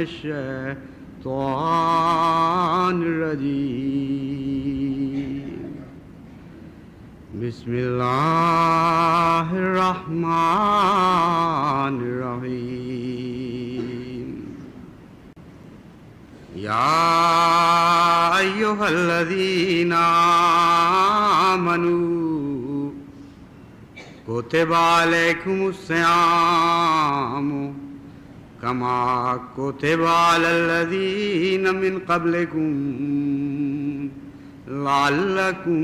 الشيطان الرجيم بسم الله الرحمن الرحيم يا أيها الذين آمنوا كتب عليكم الصيام كما كتب على الذين من قبلكم لعلكم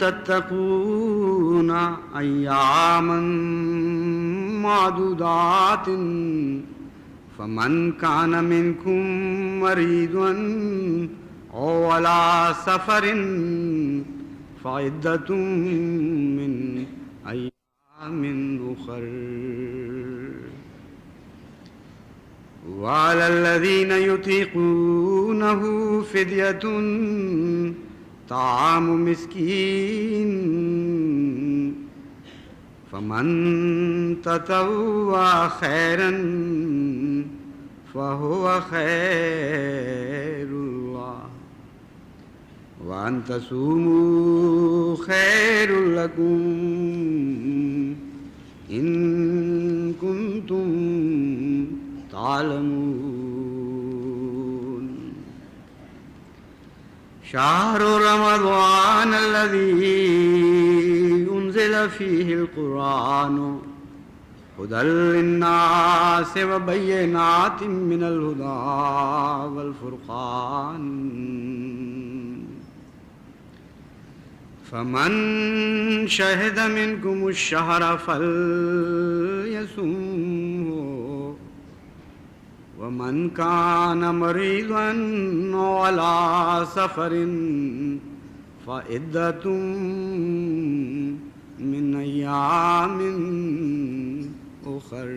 تتقون أياما معدودات فمن كان منكم مريضا أو على سفر فعدة من أيام أخر وعلى الذين يطيقونه فدية طعام مسكين فمن تطوع خيرا فهو خير الله وأن تصوموا خير لكم إن كنتم تعلمون شهر رمضان الذي أنزل فيه القرآن هدى للناس وبينات من الهدى والفرقان فمن شهد منكم الشهر فليصمه ومن كان مريضا على سفر فعدة من أيام أخر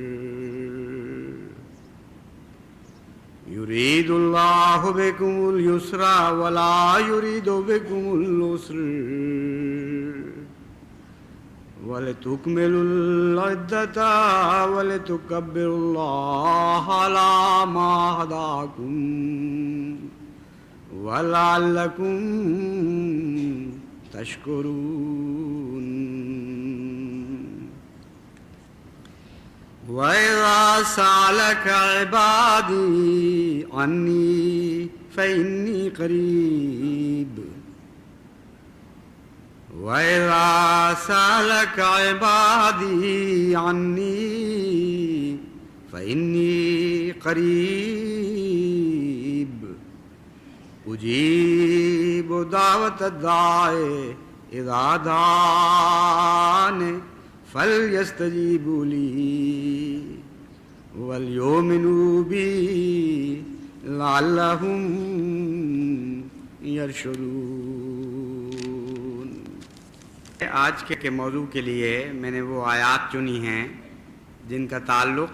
يريد الله بكم اليسر ولا يريد بكم العسر وَلِتُكْمِلُوا الْعِدَّةَ وَلِتُكَبِّرُوا اللَّهَ عَلَى مَا هَدَاكُمْ وَلَعَلَّكُمْ تَشْكُرُونَ وَإِذَا سَأَلَكَ عِبَادِي عَنِّي فَإِنِّي قَرِيبٌ وَإِذَا سَأَلَكَ عِبَادِي عَنِّي فَإِنِّي قَرِيبٌ أُجِيبُ دَعْوَةَ الدَّاعِ إِذَا دَعَانِ فَلْيَسْتَجِيبُوا لِي وَلْيُؤْمِنُوا بِي لَعَلَّهُمْ يَرْشُدُونَ۔ آج کے موضوع کے لیے میں نے وہ آیات چنی ہیں جن کا تعلق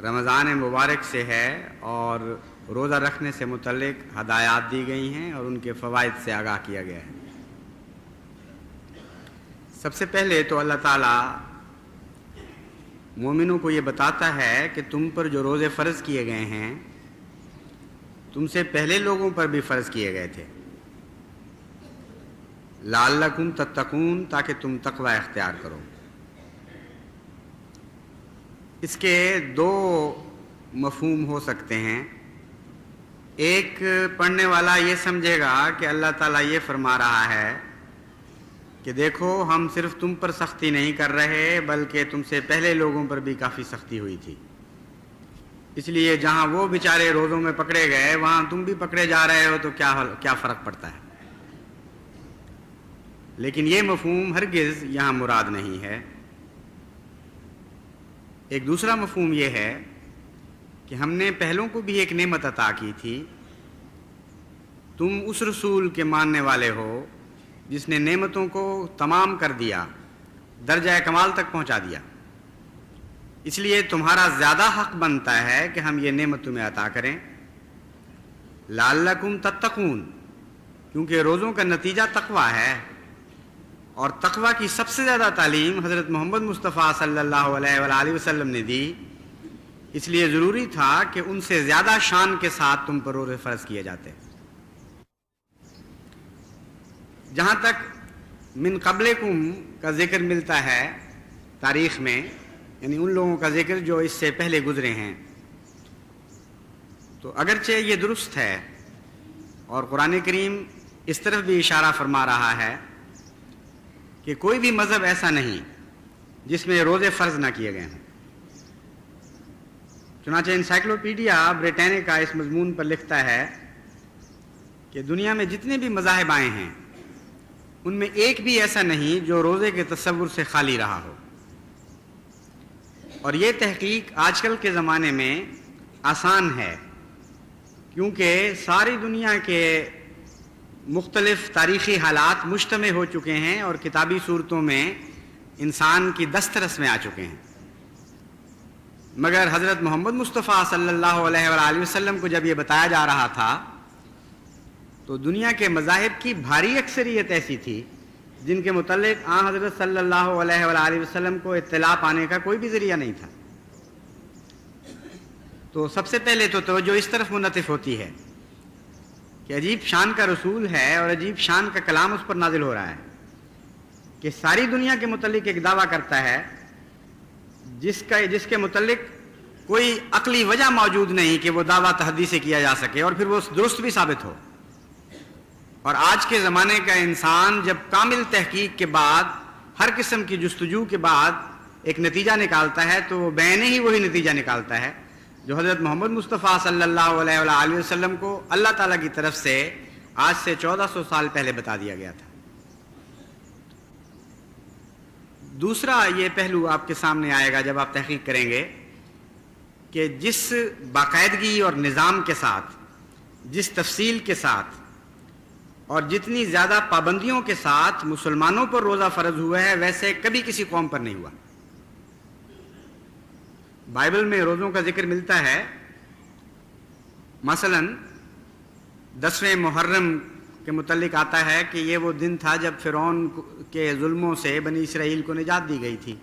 رمضان مبارک سے ہے اور روزہ رکھنے سے متعلق ہدایات دی گئی ہیں اور ان کے فوائد سے آگاہ کیا گیا ہے۔ سب سے پہلے تو اللہ تعالیٰ مومنوں کو یہ بتاتا ہے کہ تم پر جو روزے فرض کیے گئے ہیں تم سے پہلے لوگوں پر بھی فرض کیے گئے تھے، لعلکم تتقون، تاکہ تم تقوی اختیار کرو۔ اس کے دو مفہوم ہو سکتے ہیں۔ ایک پڑھنے والا یہ سمجھے گا کہ اللہ تعالیٰ یہ فرما رہا ہے کہ دیکھو ہم صرف تم پر سختی نہیں کر رہے بلکہ تم سے پہلے لوگوں پر بھی کافی سختی ہوئی تھی، اس لیے جہاں وہ بیچارے روزوں میں پکڑے گئے وہاں تم بھی پکڑے جا رہے ہو تو کیا فرق پڑتا ہے۔ لیکن یہ مفہوم ہرگز یہاں مراد نہیں ہے۔ ایک دوسرا مفہوم یہ ہے کہ ہم نے پہلوں کو بھی ایک نعمت عطا کی تھی، تم اس رسول کے ماننے والے ہو جس نے نعمتوں کو تمام کر دیا، درجہ کمال تک پہنچا دیا، اس لیے تمہارا زیادہ حق بنتا ہے کہ ہم یہ نعمت تمہیں عطا کریں۔ لعلکم تتقون، کیونکہ روزوں کا نتیجہ تقویٰ ہے، اور تقوی کی سب سے زیادہ تعلیم حضرت محمد مصطفیٰ صلی اللہ علیہ وآلہ وسلم نے دی، اس لیے ضروری تھا کہ ان سے زیادہ شان کے ساتھ تم پر روزے فرض کیے جاتے۔ جہاں تک من قبلکم کا ذکر ملتا ہے تاریخ میں، یعنی ان لوگوں کا ذکر جو اس سے پہلے گزرے ہیں، تو اگرچہ یہ درست ہے اور قرآن کریم اس طرف بھی اشارہ فرما رہا ہے کہ کوئی بھی مذہب ایسا نہیں جس میں روزے فرض نہ کیے گئے ہوں۔ چنانچہ انسائکلوپیڈیا بریٹینیکا اس مضمون پر لکھتا ہے کہ دنیا میں جتنے بھی مذاہب آئے ہیں ان میں ایک بھی ایسا نہیں جو روزے کے تصور سے خالی رہا ہو، اور یہ تحقیق آج کل کے زمانے میں آسان ہے، کیونکہ ساری دنیا کے مختلف تاریخی حالات مجتمع ہو چکے ہیں اور کتابی صورتوں میں انسان کی دسترس میں آ چکے ہیں۔ مگر حضرت محمد مصطفیٰ صلی اللہ علیہ وآلہ وسلم کو جب یہ بتایا جا رہا تھا تو دنیا کے مذاہب کی بھاری اکثریت ایسی تھی جن کے متعلق آن حضرت صلی اللہ علیہ وآلہ وسلم کو اطلاع پانے کا کوئی بھی ذریعہ نہیں تھا۔ تو سب سے پہلے تو توجہ اس طرف منعطف ہوتی ہے کہ عجیب شان کا رسول ہے اور عجیب شان کا کلام اس پر نازل ہو رہا ہے کہ ساری دنیا کے متعلق ایک دعویٰ کرتا ہے جس کے متعلق کوئی عقلی وجہ موجود نہیں کہ وہ دعویٰ تحدی سے کیا جا سکے اور پھر وہ درست بھی ثابت ہو۔ اور آج کے زمانے کا انسان جب کامل تحقیق کے بعد، ہر قسم کی جستجو کے بعد ایک نتیجہ نکالتا ہے تو وہ بعینہ ہی وہی نتیجہ نکالتا ہے جو حضرت محمد مصطفیٰ صلی اللہ علیہ وآلہ وسلم کو اللہ تعالیٰ کی طرف سے آج سے 1400 سال پہلے بتا دیا گیا تھا۔ دوسرا یہ پہلو آپ کے سامنے آئے گا جب آپ تحقیق کریں گے کہ جس باقاعدگی اور نظام کے ساتھ، جس تفصیل کے ساتھ اور جتنی زیادہ پابندیوں کے ساتھ مسلمانوں پر روزہ فرض ہوا ہے ویسے کبھی کسی قوم پر نہیں ہوا۔ بائبل میں روزوں کا ذکر ملتا ہے، مثلا 10ویں محرم کے متعلق آتا ہے کہ یہ وہ دن تھا جب فرعون کے ظلموں سے بنی اسرائیل کو نجات دی گئی تھی۔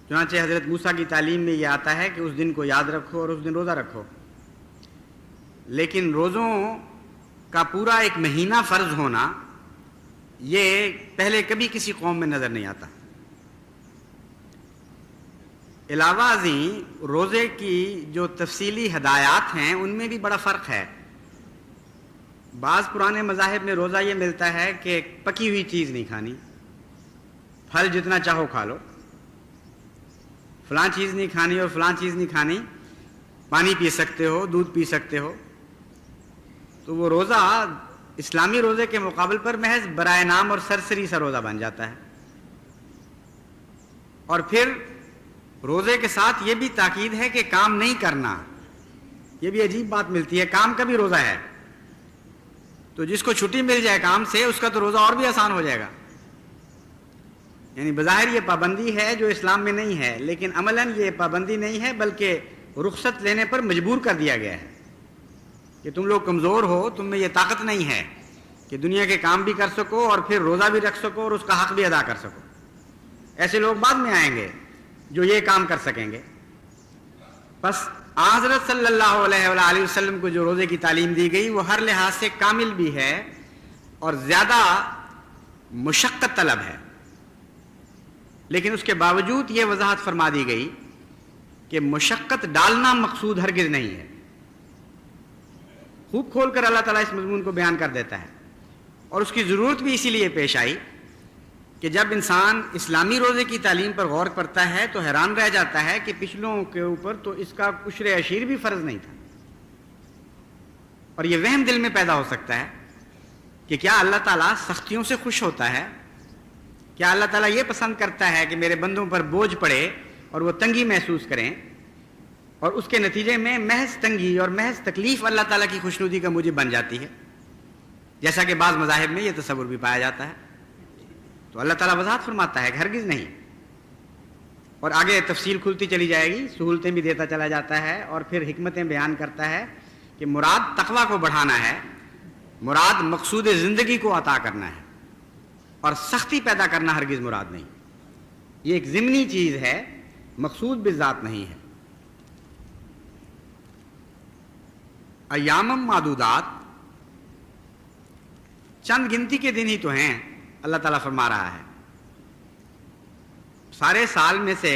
چنانچہ حضرت موسیٰ کی تعلیم میں یہ آتا ہے کہ اس دن کو یاد رکھو اور اس دن روزہ رکھو، لیکن روزوں کا پورا ایک مہینہ فرض ہونا یہ پہلے کبھی کسی قوم میں نظر نہیں آتا۔ علاوہ ازیں روزے کی جو تفصیلی ہدایات ہیں ان میں بھی بڑا فرق ہے۔ بعض پرانے مذاہب میں روزہ یہ ملتا ہے کہ پکی ہوئی چیز نہیں کھانی، پھل جتنا چاہو کھا لو، فلاں چیز نہیں کھانی اور فلاں چیز نہیں کھانی، پانی پی سکتے ہو، دودھ پی سکتے ہو۔ تو وہ روزہ اسلامی روزے کے مقابل پر محض برائے نام اور سرسری سا روزہ بن جاتا ہے۔ اور پھر روزے کے ساتھ یہ بھی تاکید ہے کہ کام نہیں کرنا، یہ بھی عجیب بات ملتی ہے، کام کا بھی روزہ ہے۔ تو جس کو چھٹی مل جائے کام سے اس کا تو روزہ اور بھی آسان ہو جائے گا۔ یعنی بظاہر یہ پابندی ہے جو اسلام میں نہیں ہے، لیکن عملاً یہ پابندی نہیں ہے بلکہ رخصت لینے پر مجبور کر دیا گیا ہے کہ تم لوگ کمزور ہو، تم میں یہ طاقت نہیں ہے کہ دنیا کے کام بھی کر سکو اور پھر روزہ بھی رکھ سکو اور اس کا حق بھی ادا کر سکو۔ ایسے لوگ بعد میں آئیں گے جو یہ کام کر سکیں گے۔ بس حضرت صلی اللہ علیہ وآلہ وسلم کو جو روزے کی تعلیم دی گئی وہ ہر لحاظ سے کامل بھی ہے اور زیادہ مشقت طلب ہے، لیکن اس کے باوجود یہ وضاحت فرما دی گئی کہ مشقت ڈالنا مقصود ہرگز نہیں ہے۔ خوب کھول کر اللہ تعالیٰ اس مضمون کو بیان کر دیتا ہے، اور اس کی ضرورت بھی اسی لیے پیش آئی کہ جب انسان اسلامی روزے کی تعلیم پر غور کرتا ہے تو حیران رہ جاتا ہے کہ پچھلوں کے اوپر تو اس کا عشر عشیر بھی فرض نہیں تھا، اور یہ وہم دل میں پیدا ہو سکتا ہے کہ کیا اللہ تعالیٰ سختیوں سے خوش ہوتا ہے؟ کیا اللہ تعالیٰ یہ پسند کرتا ہے کہ میرے بندوں پر بوجھ پڑے اور وہ تنگی محسوس کریں، اور اس کے نتیجے میں محض تنگی اور محض تکلیف اللہ تعالیٰ کی خوشنودی کا موجب بن جاتی ہے، جیسا کہ بعض مذاہب میں یہ تصور بھی پایا جاتا ہے؟ تو اللہ تعالیٰ وضاحت فرماتا ہے کہ ہرگز نہیں، اور آگے تفصیل کھلتی چلی جائے گی، سہولتیں بھی دیتا چلا جاتا ہے، اور پھر حکمتیں بیان کرتا ہے کہ مراد تقویٰ کو بڑھانا ہے، مراد مقصود زندگی کو عطا کرنا ہے، اور سختی پیدا کرنا ہرگز مراد نہیں. یہ ایک ضمنی چیز ہے، مقصود بالذات نہیں ہے. ایام معدودات، چند گنتی کے دن ہی تو ہیں. اللہ تعالیٰ فرما رہا ہے سارے سال میں سے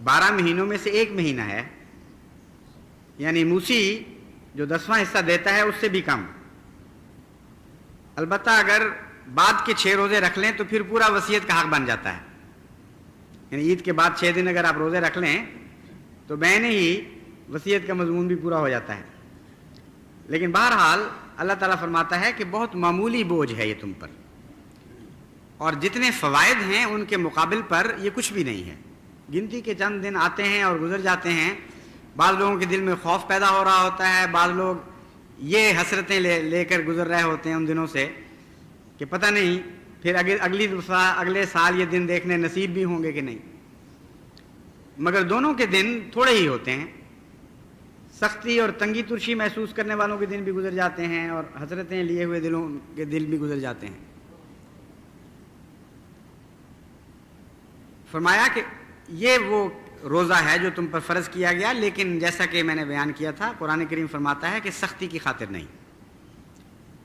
12 مہینوں میں سے ایک مہینہ ہے، یعنی موسی جو 10واں حصہ دیتا ہے اس سے بھی کم. البتہ اگر بعد کے 6 روزے رکھ لیں تو پھر پورا وصیت کا حق بن جاتا ہے. یعنی عید کے بعد 6 دن اگر آپ روزے رکھ لیں تو بین ہی وصیت کا مضمون بھی پورا ہو جاتا ہے. لیکن بہرحال اللہ تعالیٰ فرماتا ہے کہ بہت معمولی بوجھ ہے یہ تم پر، اور جتنے فوائد ہیں ان کے مقابل پر یہ کچھ بھی نہیں ہے. گنتی کے چند دن آتے ہیں اور گزر جاتے ہیں. بعض لوگوں کے دل میں خوف پیدا ہو رہا ہوتا ہے، بعض لوگ یہ حسرتیں لے کر گزر رہے ہوتے ہیں ان دنوں سے کہ پتہ نہیں پھر اگلی دفعہ اگلے سال یہ دن دیکھنے نصیب بھی ہوں گے کہ نہیں. مگر دونوں کے دن تھوڑے ہی ہوتے ہیں. سختی اور تنگی ترشی محسوس کرنے والوں کے دن بھی گزر جاتے ہیں اور حسرتیں لیے ہوئے دلوں کے دل بھی گزر جاتے ہیں. فرمایا کہ یہ وہ روزہ ہے جو تم پر فرض کیا گیا، لیکن جیسا کہ میں نے بیان کیا تھا قرآن کریم فرماتا ہے کہ سختی کی خاطر نہیں.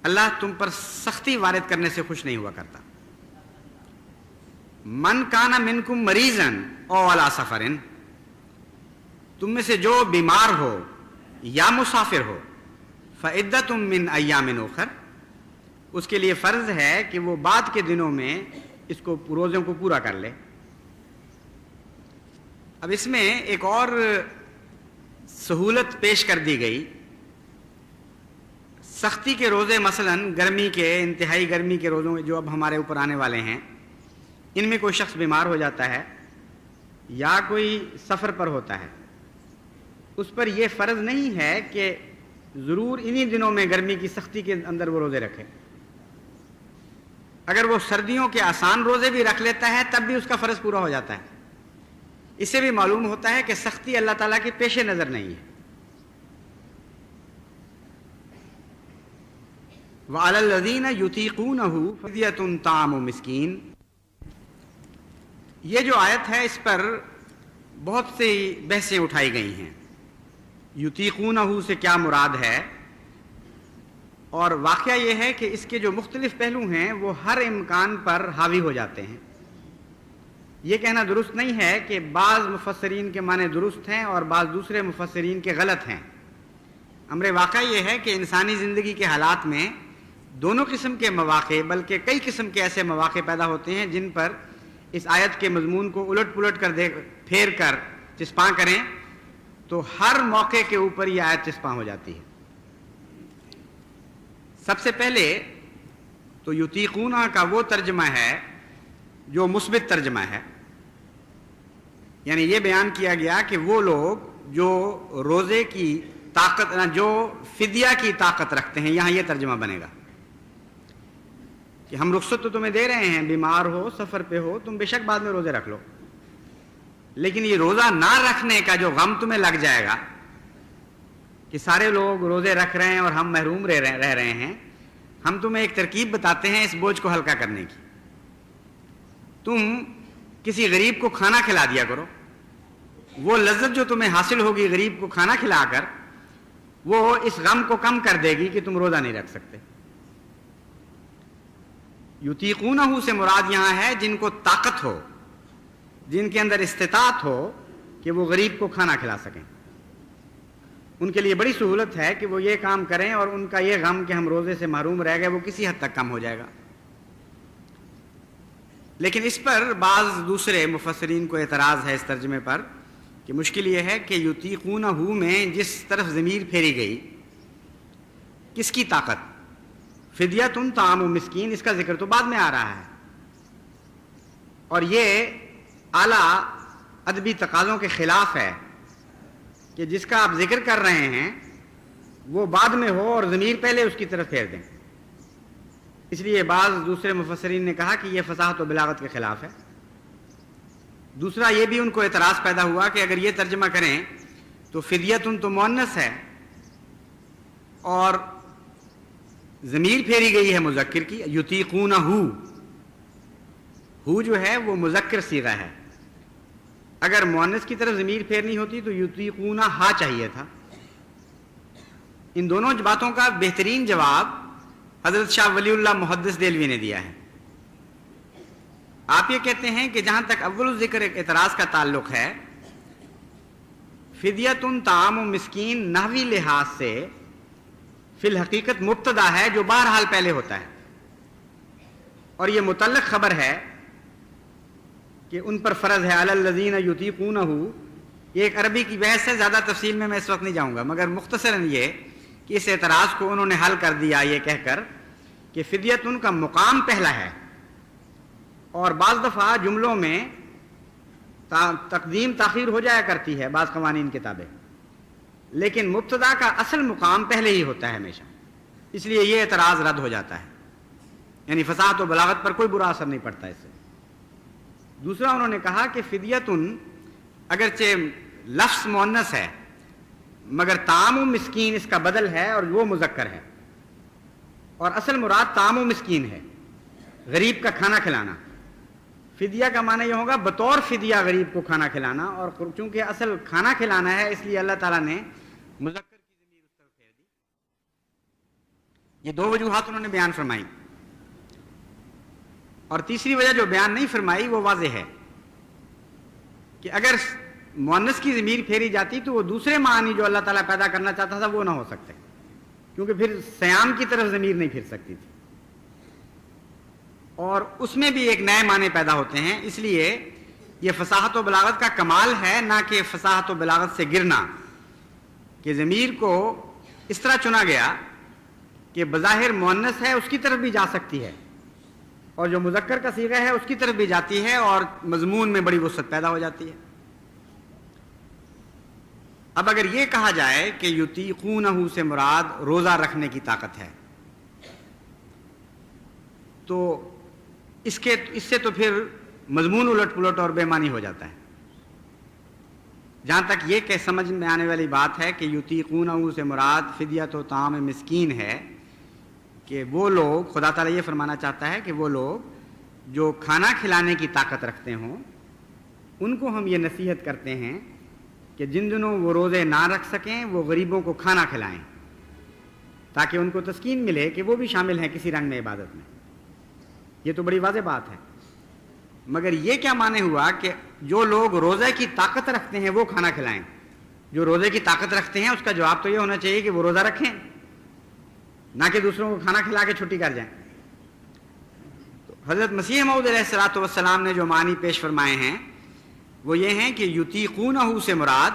اللہ تم پر سختی وارد کرنے سے خوش نہیں ہوا کرتا. من کان منکم مریضن او علی سفرن، تم میں سے جو بیمار ہو یا مسافر ہو، فعدۃ من ایام اخر، اس کے لیے فرض ہے کہ وہ بعد کے دنوں میں اس کو روزوں کو پورا کر لے. اب اس میں ایک اور سہولت پیش کر دی گئی. سختی کے روزے مثلا گرمی کے، انتہائی گرمی کے روزوں جو اب ہمارے اوپر آنے والے ہیں، ان میں کوئی شخص بیمار ہو جاتا ہے یا کوئی سفر پر ہوتا ہے، اس پر یہ فرض نہیں ہے کہ ضرور انہی دنوں میں گرمی کی سختی کے اندر وہ روزے رکھے. اگر وہ سردیوں کے آسان روزے بھی رکھ لیتا ہے تب بھی اس کا فرض پورا ہو جاتا ہے. اس سے بھی معلوم ہوتا ہے کہ سختی اللہ تعالیٰ کے پیش نظر نہیں ہے. وَعَلَى الَّذِينَ يُطِيقُونَهُ فِدْيَةٌ طَعَامُ مِسْكِينٍ، یہ جو آیت ہے اس پر بہت سی بحثیں اٹھائی گئی ہیں. یطیقونہ سے کیا مراد ہے؟ اور واقعہ یہ ہے کہ اس کے جو مختلف پہلو ہیں وہ ہر امکان پر حاوی ہو جاتے ہیں. یہ کہنا درست نہیں ہے کہ بعض مفسرین کے معنی درست ہیں اور بعض دوسرے مفسرین کے غلط ہیں. امر واقعہ یہ ہے کہ انسانی زندگی کے حالات میں دونوں قسم کے مواقع، بلکہ کئی قسم کے ایسے مواقع پیدا ہوتے ہیں جن پر اس آیت کے مضمون کو الٹ پلٹ کر پھیر کر چسپاں کریں تو ہر موقع کے اوپر یہ آیت چسپاں ہو جاتی ہے. سب سے پہلے تو یطیقونہ کا وہ ترجمہ ہے جو مثبت ترجمہ ہے، یعنی یہ بیان کیا گیا کہ وہ لوگ جو روزے کی طاقت، جو فدیہ کی طاقت رکھتے ہیں، یہاں یہ ترجمہ بنے گا کہ ہم رخصت تو تمہیں دے رہے ہیں، بیمار ہو، سفر پہ ہو، تم بے شک بعد میں روزے رکھ لو، لیکن یہ روزہ نہ رکھنے کا جو غم تمہیں لگ جائے گا کہ سارے لوگ روزے رکھ رہے ہیں اور ہم محروم رہ رہے ہیں، ہم تمہیں ایک ترکیب بتاتے ہیں اس بوجھ کو ہلکا کرنے کی. تم کسی غریب کو کھانا کھلا دیا کرو، وہ لذت جو تمہیں حاصل ہوگی غریب کو کھانا کھلا کر، وہ اس غم کو کم کر دے گی کہ تم روزہ نہیں رکھ سکتے. یطیقونہ سے مراد یہاں ہے جن کو طاقت ہو، جن کے اندر استطاعت ہو کہ وہ غریب کو کھانا کھلا سکیں. ان کے لیے بڑی سہولت ہے کہ وہ یہ کام کریں اور ان کا یہ غم کہ ہم روزے سے محروم رہ گئے وہ کسی حد تک کم ہو جائے گا. لیکن اس پر بعض دوسرے مفسرین کو اعتراض ہے اس ترجمے پر کہ مشکل یہ ہے کہ یطیقونہ میں جس طرف ضمیر پھیری گئی، کس کی طاقت؟ فدیۃ طعام مسکین، اس کا ذکر تو بعد میں آ رہا ہے، اور یہ اعلیٰ ادبی تقاضوں کے خلاف ہے کہ جس کا آپ ذکر کر رہے ہیں وہ بعد میں ہو اور ضمیر پہلے اس کی طرف پھیر دیں. اس لیے بعض دوسرے مفسرین نے کہا کہ یہ فصاحت و بلاغت کے خلاف ہے. دوسرا یہ بھی ان کو اعتراض پیدا ہوا کہ اگر یہ ترجمہ کریں تو فدیۃ تو مؤنث ہے اور ضمیر پھیری گئی ہے مذکر کی، یطیقونہ، ہو جو ہے وہ مذکر صیغہ ہے، اگر مؤنث کی طرف ضمیر پھیرنی ہوتی تو یطیقون ہا چاہیے تھا۔ ان دونوں باتوں کا بہترین جواب حضرت شاہ ولی اللہ محدث دہلوی نے دیا ہے۔ آپ یہ کہتے ہیں کہ جہاں تک اول الذکر اعتراض کا تعلق ہے، فدیتن طعام و مسکین نحوی لحاظ سے فی الحقیقت مبتدا ہے جو بہرحال پہلے ہوتا ہے، اور یہ متعلق خبر ہے کہ ان پر فرض ہے علی الذین یطیقونہ۔ یہ ایک عربی کی بحث ہے، زیادہ تفصیل میں اس وقت نہیں جاؤں گا، مگر مختصراً یہ کہ اس اعتراض کو انہوں نے حل کر دیا یہ کہہ کر کہ فدیت ان کا مقام پہلا ہے، اور بعض دفعہ جملوں میں تقدیم تاخیر ہو جایا کرتی ہے بعض قوانین کتابیں، لیکن مبتدا کا اصل مقام پہلے ہی ہوتا ہے ہمیشہ، اس لیے یہ اعتراض رد ہو جاتا ہے، یعنی فصاحت و بلاغت پر کوئی برا اثر نہیں پڑتا اس سے۔ دوسرا انہوں نے کہا کہ فدیتن اگرچہ لفظ مؤنث ہے مگر طعام و مسکین اس کا بدل ہے اور وہ مذکر ہے، اور اصل مراد طعام و مسکین ہے، غریب کا کھانا کھلانا۔ فدیہ کا معنی یہ ہوگا بطور فدیہ غریب کو کھانا کھلانا، اور چونکہ اصل کھانا کھلانا ہے اس لیے اللہ تعالیٰ نے مذکر کی ضمیر اس طرف پھیر دی۔ یہ دو وجوہات انہوں نے بیان فرمائی، اور تیسری وجہ جو بیان نہیں فرمائی وہ واضح ہے کہ اگر مؤنث کی ضمیر پھیری جاتی تو وہ دوسرے معنی جو اللہ تعالیٰ پیدا کرنا چاہتا تھا وہ نہ ہو سکتے، کیونکہ پھر صیام کی طرف ضمیر نہیں پھر سکتی تھی، اور اس میں بھی ایک نئے معنی پیدا ہوتے ہیں۔ اس لیے یہ فصاحت و بلاغت کا کمال ہے، نہ کہ فصاحت و بلاغت سے گرنا، کہ ضمیر کو اس طرح چنا گیا کہ بظاہر مؤنث ہے اس کی طرف بھی جا سکتی ہے، اور جو مذکر کا صیغہ ہے اس کی طرف بھی جاتی ہے، اور مضمون میں بڑی وسعت پیدا ہو جاتی ہے۔ اب اگر یہ کہا جائے کہ یطیقونہ سے مراد روزہ رکھنے کی طاقت ہے، تو اس سے تو پھر مضمون الٹ پلٹ اور بے معنی ہو جاتا ہے۔ جہاں تک یہ کہ سمجھ میں آنے والی بات ہے کہ یطیقونہ سے مراد فدیت و طعام مسکین ہے، کہ وہ لوگ، خدا تعالیٰ یہ فرمانا چاہتا ہے کہ وہ لوگ جو کھانا کھلانے کی طاقت رکھتے ہوں ان کو ہم یہ نصیحت کرتے ہیں کہ جن دنوں وہ روزے نہ رکھ سکیں وہ غریبوں کو کھانا کھلائیں، تاکہ ان کو تسکین ملے کہ وہ بھی شامل ہیں کسی رنگ میں عبادت میں۔ یہ تو بڑی واضح بات ہے، مگر یہ کیا معنی ہوا کہ جو لوگ روزے کی طاقت رکھتے ہیں وہ کھانا کھلائیں؟ جو روزے کی طاقت رکھتے ہیں اس کا جواب تو یہ ہونا چاہیے کہ وہ روزہ رکھیں، نہ کہ دوسروں کو کھانا کھلا کے چھٹی کر جائیں۔ تو حضرت مسیح موعود علیہ الصلوۃ والسلام نے جو معنی پیش فرمائے ہیں وہ یہ ہیں کہ یطیقونہ سے مراد،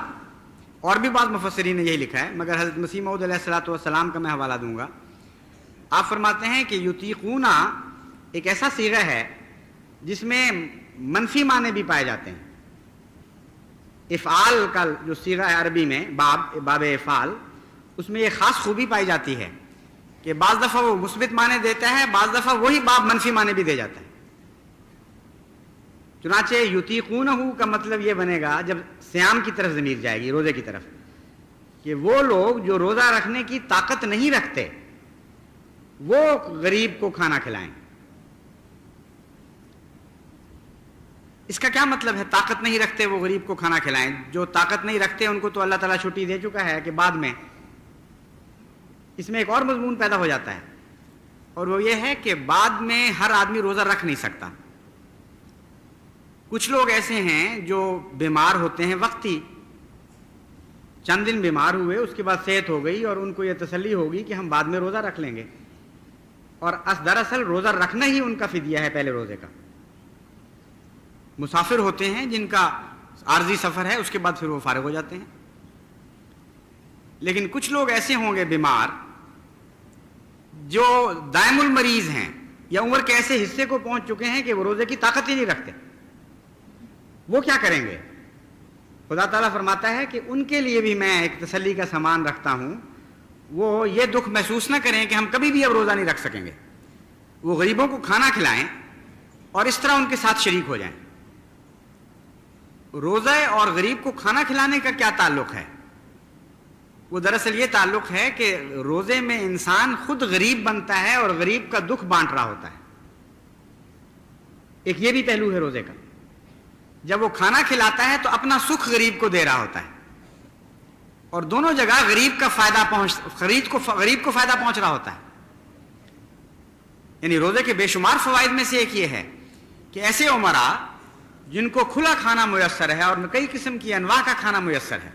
اور بھی بعض مفسرین نے یہی لکھا ہے، مگر حضرت مسیح موعود علیہ الصلوۃ والسلام کا میں حوالہ دوں گا۔ آپ فرماتے ہیں کہ یطیقونہ ایک ایسا صیغہ ہے جس میں منفی معنی بھی پائے جاتے ہیں۔ افعال کا جو صیغہ ہے عربی میں، باب افعال، اس میں یہ خاص خوبی پائی جاتی ہے کہ بعض دفعہ وہ مثبت معنی دیتا ہے، بعض دفعہ وہی باب منفی معنی بھی دے جاتا ہے۔ چنانچہ یطیقونہ کا مطلب یہ بنے گا جب صیام کی طرف ضمیر جائے گی، روزے کی طرف، کہ وہ لوگ جو روزہ رکھنے کی طاقت نہیں رکھتے وہ غریب کو کھانا کھلائیں۔ اس کا کیا مطلب ہے طاقت نہیں رکھتے وہ غریب کو کھانا کھلائیں؟ جو طاقت نہیں رکھتے ان کو تو اللہ تعالیٰ چھٹی دے چکا ہے کہ بعد میں۔ اس میں ایک اور مضمون پیدا ہو جاتا ہے، اور وہ یہ ہے کہ بعد میں ہر آدمی روزہ رکھ نہیں سکتا۔ کچھ لوگ ایسے ہیں جو بیمار ہوتے ہیں وقتی، چند دن بیمار ہوئے اس کے بعد صحت ہو گئی اور ان کو یہ تسلی ہوگی کہ ہم بعد میں روزہ رکھ لیں گے، اور دراصل روزہ رکھنا ہی ان کا فدیہ ہے پہلے روزے کا۔ مسافر ہوتے ہیں جن کا عارضی سفر ہے، اس کے بعد پھر وہ فارغ ہو جاتے ہیں۔ لیکن کچھ لوگ ایسے ہوں گے بیمار جو دائم المریض ہیں یا عمر کے ایسے حصے کو پہنچ چکے ہیں کہ وہ روزے کی طاقت ہی نہیں رکھتے، وہ کیا کریں گے؟ خدا تعالیٰ فرماتا ہے کہ ان کے لیے بھی میں ایک تسلی کا سامان رکھتا ہوں، وہ یہ دکھ محسوس نہ کریں کہ ہم کبھی بھی اب روزہ نہیں رکھ سکیں گے، وہ غریبوں کو کھانا کھلائیں اور اس طرح ان کے ساتھ شریک ہو جائیں۔ روزہ اور غریب کو کھانا کھلانے کا کیا تعلق ہے؟ وہ دراصل یہ تعلق ہے کہ روزے میں انسان خود غریب بنتا ہے اور غریب کا دکھ بانٹ رہا ہوتا ہے، ایک یہ بھی پہلو ہے روزے کا. جب وہ کھانا کھلاتا ہے تو اپنا سکھ غریب کو دے رہا ہوتا ہے, اور دونوں جگہ غریب کو فائدہ پہنچ رہا ہوتا ہے. یعنی روزے کے بے شمار فوائد میں سے ایک یہ ہے کہ ایسے عمرا جن کو کھلا کھانا میسر ہے اور کئی قسم کی انواع کا کھانا میسر ہے,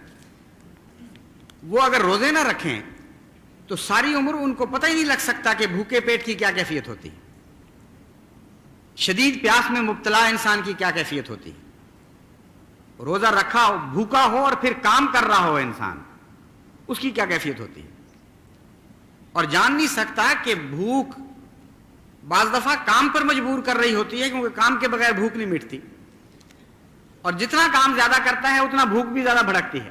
وہ اگر روزے نہ رکھیں تو ساری عمر ان کو پتہ ہی نہیں لگ سکتا کہ بھوکے پیٹ کی کیا کیفیت ہوتی ہے, شدید پیاس میں مبتلا انسان کی کیا کیفیت ہوتی ہے. روزہ رکھا ہو, بھوکا ہو اور پھر کام کر رہا ہو انسان, اس کی کیا کیفیت ہوتی ہے. اور جان نہیں سکتا کہ بھوک بعض دفعہ کام پر مجبور کر رہی ہوتی ہے, کیونکہ کام کے بغیر بھوک نہیں مٹتی, اور جتنا کام زیادہ کرتا ہے اتنا بھوک بھی زیادہ بھڑکتی ہے.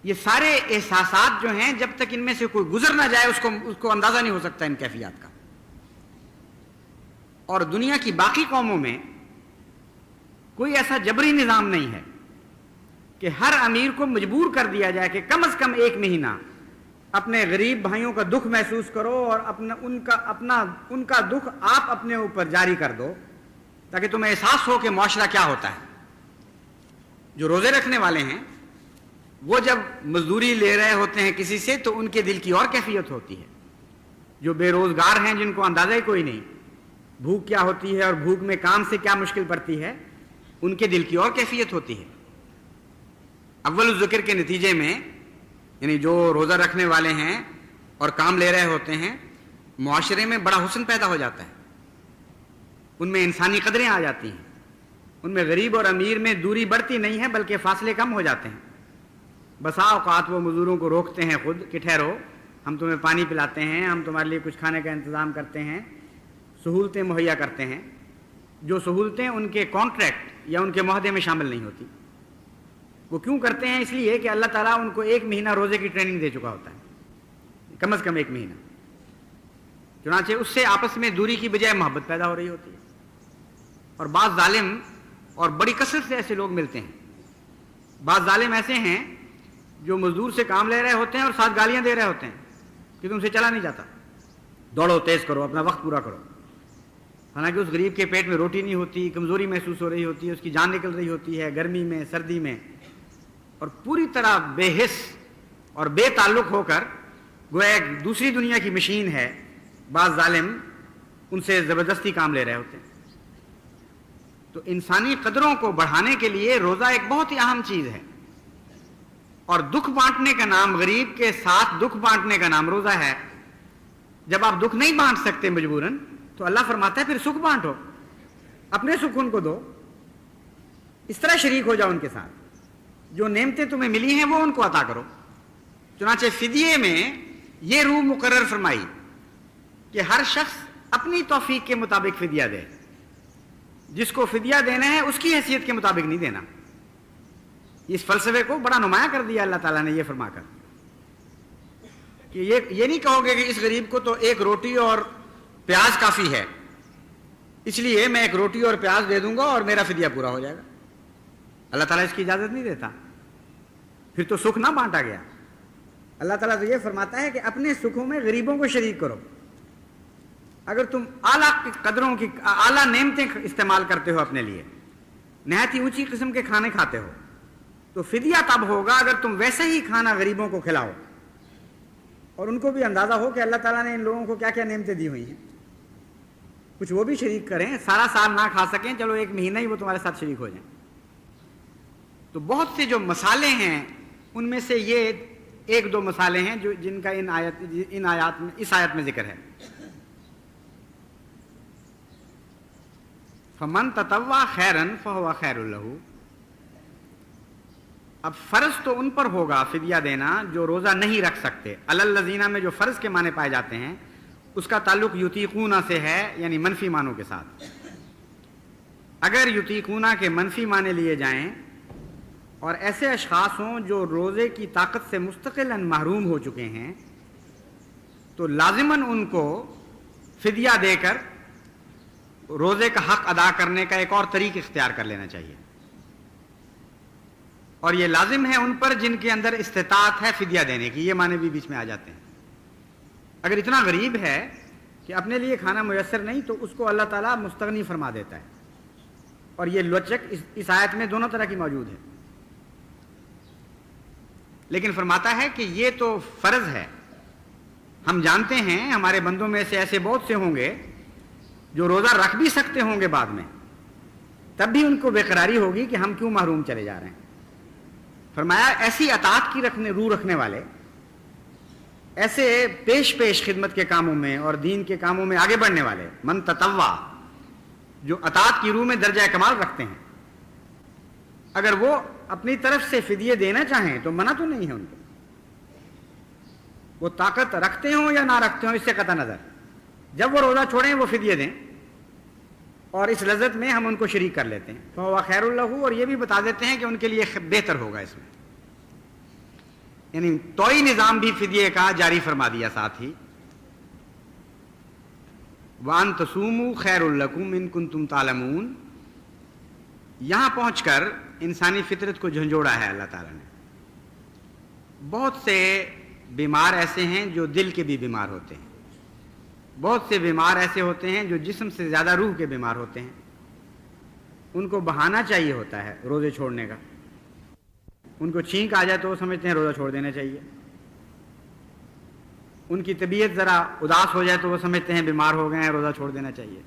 یہ سارے احساسات جو ہیں جب تک ان میں سے کوئی گزر نہ جائے اس کو اندازہ نہیں ہو سکتا ان کیفیات کا. اور دنیا کی باقی قوموں میں کوئی ایسا جبری نظام نہیں ہے کہ ہر امیر کو مجبور کر دیا جائے کہ کم از کم 1 مہینہ اپنے غریب بھائیوں کا دکھ محسوس کرو اور ان کا دکھ آپ اپنے اوپر جاری کر دو, تاکہ تمہیں احساس ہو کہ معاشرہ کیا ہوتا ہے. جو روزے رکھنے والے ہیں وہ جب مزدوری لے رہے ہوتے ہیں کسی سے تو ان کے دل کی اور کیفیت ہوتی ہے. جو بے روزگار ہیں, جن کو اندازہ ہی کوئی نہیں بھوک کیا ہوتی ہے اور بھوک میں کام سے کیا مشکل پڑتی ہے, ان کے دل کی اور کیفیت ہوتی ہے. اول الذکر کے نتیجے میں یعنی جو روزہ رکھنے والے ہیں اور کام لے رہے ہوتے ہیں, معاشرے میں بڑا حسن پیدا ہو جاتا ہے, ان میں انسانی قدریں آ جاتی ہیں, ان میں غریب اور امیر میں دوری بڑھتی نہیں ہے بلکہ فاصلے کم ہو جاتے ہیں. بسا اوقات وہ مزدوروں کو روکتے ہیں خود کہ ٹھہرو, ہم تمہیں پانی پلاتے ہیں, ہم تمہارے لیے کچھ کھانے کا انتظام کرتے ہیں, سہولتیں مہیا کرتے ہیں, جو سہولتیں ان کے کانٹریکٹ یا ان کے معاہدے میں شامل نہیں ہوتی. وہ کیوں کرتے ہیں؟ اس لیے کہ اللہ تعالیٰ ان کو 1 مہینہ روزے کی ٹریننگ دے چکا ہوتا ہے, کم از کم 1 مہینہ. چنانچہ اس سے آپس میں دوری کی بجائے محبت پیدا ہو رہی ہوتی ہے. اور بعض ظالم اور بڑی کثرت سے ایسے لوگ ملتے ہیں. بعض ظالم ایسے ہیں جو مزدور سے کام لے رہے ہوتے ہیں اور ساتھ گالیاں دے رہے ہوتے ہیں کہ تم سے چلا نہیں جاتا, دوڑو, تیز کرو, اپنا وقت پورا کرو. حالانکہ اس غریب کے پیٹ میں روٹی نہیں ہوتی, کمزوری محسوس ہو رہی ہوتی ہے, اس کی جان نکل رہی ہوتی ہے گرمی میں, سردی میں, اور پوری طرح بے حس اور بے تعلق ہو کر گویا ایک دوسری دنیا کی مشین ہے. بعض ظالم ان سے زبردستی کام لے رہے ہوتے ہیں. تو انسانی قدروں کو بڑھانے کے لیے روزہ ایک بہت ہی اہم چیز ہے, اور دکھ بانٹنے کا نام, غریب کے ساتھ دکھ بانٹنے کا نام روزہ ہے. جب آپ دکھ نہیں بانٹ سکتے مجبوراً تو اللہ فرماتا ہے پھر سکھ بانٹو, اپنے سکھ ان کو دو, اس طرح شریک ہو جاؤ ان کے ساتھ, جو نعمتیں تمہیں ملی ہیں وہ ان کو عطا کرو. چنانچہ فدیے میں یہ روح مقرر فرمائی کہ ہر شخص اپنی توفیق کے مطابق فدیہ دے, جس کو فدیہ دینا ہے اس کی حیثیت کے مطابق نہیں دینا. اس فلسفے کو بڑا نمایاں کر دیا اللہ تعالیٰ نے یہ فرما کر کہ یہ نہیں کہو گے کہ اس غریب کو تو 1 روٹی اور پیاز کافی ہے, اس لیے میں 1 روٹی اور پیاز دے دوں گا اور میرا فدیہ پورا ہو جائے گا. اللہ تعالیٰ اس کی اجازت نہیں دیتا, پھر تو سکھ نہ بانٹا گیا. اللہ تعالیٰ تو یہ فرماتا ہے کہ اپنے سکھوں میں غریبوں کو شریک کرو. اگر تم اعلیٰ قدروں کی اعلیٰ نعمتیں استعمال کرتے ہو اپنے لیے, نہایت ہی اونچی قسم کے کھانے کھاتے ہو, تو فدیہ تب ہوگا اگر تم ویسے ہی کھانا غریبوں کو کھلاؤ اور ان کو بھی اندازہ ہو کہ اللہ تعالیٰ نے ان لوگوں کو کیا کیا نعمتیں دی ہوئی ہیں. کچھ وہ بھی شریک کریں, سارا سال نہ کھا سکیں, چلو 1 مہینہ ہی وہ تمہارے ساتھ شریک ہو جائیں. تو بہت سے جو مسالے ہیں ان میں سے یہ 1-2 مسالے ہیں جو جن کا اس آیت میں ذکر ہے. فمن تطوع خیرن فہو خیر لہ. اب فرض تو ان پر ہوگا فدیہ دینا جو روزہ نہیں رکھ سکتے. علی الذین میں جو فرض کے معنی پائے جاتے ہیں اس کا تعلق یطیقون سے ہے, یعنی منفی معنوں کے ساتھ. اگر یطیقون کے منفی معنی لیے جائیں اور ایسے اشخاص ہوں جو روزے کی طاقت سے مستقلاً محروم ہو چکے ہیں, تو لازماً ان کو فدیہ دے کر روزے کا حق ادا کرنے کا ایک اور طریق اختیار کر لینا چاہیے. اور یہ لازم ہے ان پر جن کے اندر استطاعت ہے فدیہ دینے کی. یہ معنی بھی بیچ میں آ جاتے ہیں. اگر اتنا غریب ہے کہ اپنے لیے کھانا میسر نہیں تو اس کو اللہ تعالیٰ مستغنی فرما دیتا ہے، اور یہ لچک اس آیت میں دونوں طرح کی موجود ہے۔ لیکن فرماتا ہے کہ یہ تو فرض ہے، ہم جانتے ہیں ہمارے بندوں میں سے ایسے بہت سے ہوں گے جو روزہ رکھ بھی سکتے ہوں گے بعد میں، تب بھی ان کو بے قراری ہوگی کہ ہم کیوں محروم چلے جا رہے ہیں۔ فرمایا ایسی اطاعت کی روح رکھنے والے، ایسے پیش خدمت کے کاموں میں اور دین کے کاموں میں آگے بڑھنے والے، من تطوع، جو اطاعت کی روح میں درجہ کمال رکھتے ہیں، اگر وہ اپنی طرف سے فدیے دینا چاہیں تو منع تو نہیں ہے ان کو، وہ طاقت رکھتے ہوں یا نہ رکھتے ہوں اس سے قطع نظر، جب وہ روزہ چھوڑیں وہ فدیے دیں، اور اس لذت میں ہم ان کو شریک کر لیتے ہیں، فَهُوَ خَيْرٌ لَهُ، اور یہ بھی بتا دیتے ہیں کہ ان کے لیے بہتر ہوگا اس میں، یعنی توئی نظام بھی فدیے کا جاری فرما دیا ساتھ ہی، وَأَن تَصُومُوا خَيْرٌ لَكُمْ إِن كُنتُمْ تَعْلَمُونَ۔ یہاں پہنچ کر انسانی فطرت کو جھنجھوڑا ہے اللہ تعالیٰ نے۔ بہت سے بیمار ایسے ہیں جو دل کے بھی بیمار ہوتے ہیں، بہت سے بیمار ایسے ہوتے ہیں جو جسم سے زیادہ روح کے بیمار ہوتے ہیں، ان کو بہانہ چاہیے ہوتا ہے روزے چھوڑنے کا، ان کو چھینک آ جائے تو وہ سمجھتے ہیں روزہ چھوڑ دینا چاہیے، ان کی طبیعت ذرا اداس ہو جائے تو وہ سمجھتے ہیں بیمار ہو گئے ہیں روزہ چھوڑ دینا چاہیے۔